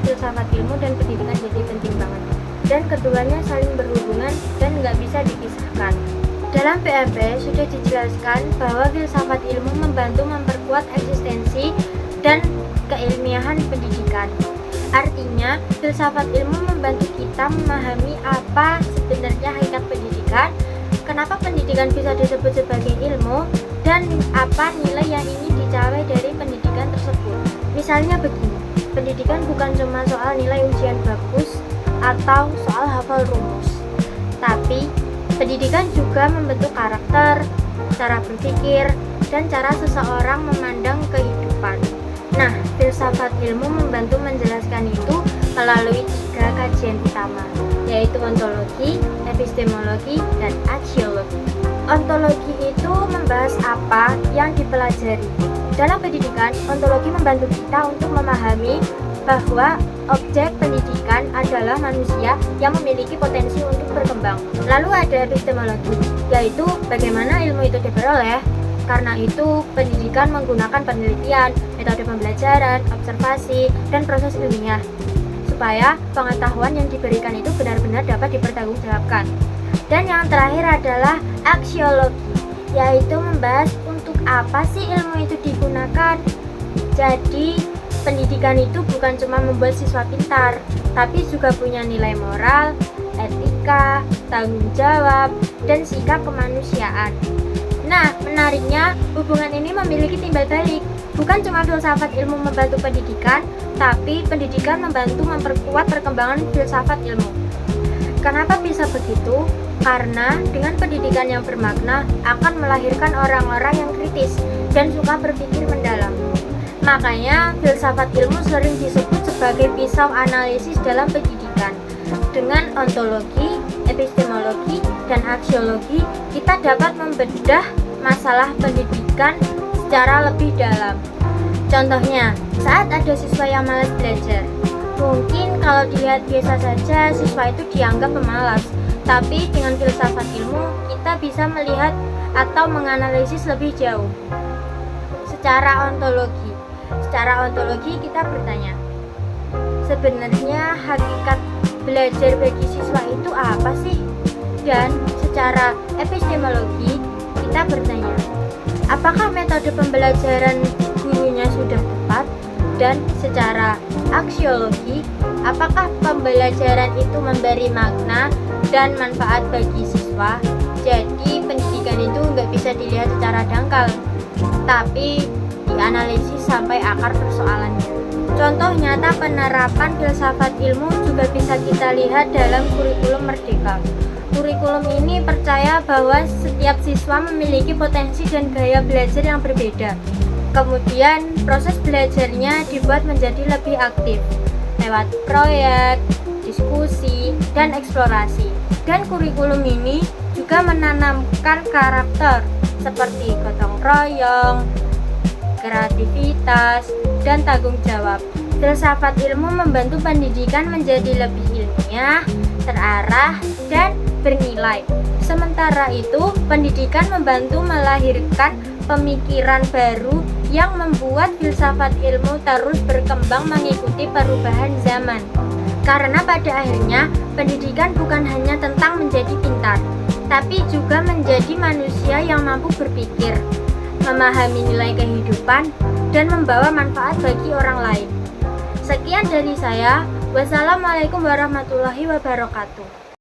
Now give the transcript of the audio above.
filsafat ilmu dan pendidikan jadi penting banget. Dan keduanya saling berhubungan dan nggak bisa dipisahkan. Dalam PMP sudah dijelaskan bahwa filsafat ilmu membantu memperkuat eksistensi dan keilmiahan pendidikan. Artinya, filsafat ilmu membantu kita memahami apa sebenarnya hakikat pendidikan, kenapa pendidikan bisa disebut sebagai ilmu, dan apa nilai yang ingin dicapai dari pendidikan tersebut. Misalnya begini, pendidikan bukan cuma soal nilai ujian bagus atau soal hafal rumus, tapi pendidikan juga membentuk karakter, cara berpikir, dan cara seseorang memandang kehidupan. Nah, filsafat ilmu membantu menjelaskan itu melalui 3 kajian utama, yaitu ontologi, epistemologi, dan aksiologi. Ontologi itu membahas apa yang dipelajari. Dalam pendidikan, ontologi membantu kita untuk memahami bahwa objek pendidikan adalah manusia yang memiliki potensi untuk berkembang. Lalu ada epistemologi, yaitu bagaimana ilmu itu diperoleh. Karena itu, pendidikan menggunakan penelitian, metode pembelajaran, observasi, dan proses ilmiah supaya pengetahuan yang diberikan itu benar-benar dapat dipertanggungjawabkan. Dan yang terakhir adalah aksiologi, yaitu membahas untuk apa sih ilmu itu digunakan. Jadi, pendidikan itu bukan cuma membuat siswa pintar, tapi juga punya nilai moral, etika, tanggung jawab, dan sikap kemanusiaan. Nah, menariknya, hubungan ini memiliki timbal balik. Bukan cuma filsafat ilmu membantu pendidikan, tapi pendidikan membantu memperkuat perkembangan filsafat ilmu. Kenapa bisa begitu? Karena dengan pendidikan yang bermakna akan melahirkan orang-orang yang kritis dan suka berpikir mendalam. Makanya, filsafat ilmu sering disebut sebagai pisau analisis dalam pendidikan. Dengan ontologi, epistemologi, dan aksiologi, kita dapat membedah masalah pendidikan secara lebih dalam. Contohnya, saat ada siswa yang malas belajar, mungkin kalau dilihat biasa saja, siswa itu dianggap pemalas. Tapi dengan filsafat ilmu, kita bisa melihat atau menganalisis lebih jauh. Secara ontologi kita bertanya, sebenarnya hakikat belajar bagi siswa itu apa sih? Dan secara epistemologi kita bertanya, apakah metode pembelajaran gurunya sudah tepat? Dan secara aksiologi, apakah pembelajaran itu memberi makna dan manfaat bagi siswa? Jadi pendidikan itu nggak bisa dilihat secara dangkal, tapi dianalisis sampai akar persoalannya. Contoh nyata penerapan filsafat ilmu juga bisa kita lihat dalam kurikulum Merdeka. Kurikulum ini percaya bahwa setiap siswa memiliki potensi dan gaya belajar yang berbeda. Kemudian proses belajarnya dibuat menjadi lebih aktif lewat proyek, diskusi, dan eksplorasi. Dan kurikulum ini juga menanamkan karakter seperti gotong royong, kreativitas, dan tanggung jawab. Filsafat ilmu membantu pendidikan menjadi lebih ilmiah, terarah, dan bernilai. Sementara itu, pendidikan membantu melahirkan pemikiran baru yang membuat filsafat ilmu terus berkembang mengikuti perubahan zaman. Karena pada akhirnya, pendidikan bukan hanya tentang menjadi pintar, tapi juga menjadi manusia yang mampu berpikir, memahami nilai kehidupan, dan membawa manfaat bagi orang lain. Sekian dari saya. Wassalamualaikum warahmatullahi wabarakatuh.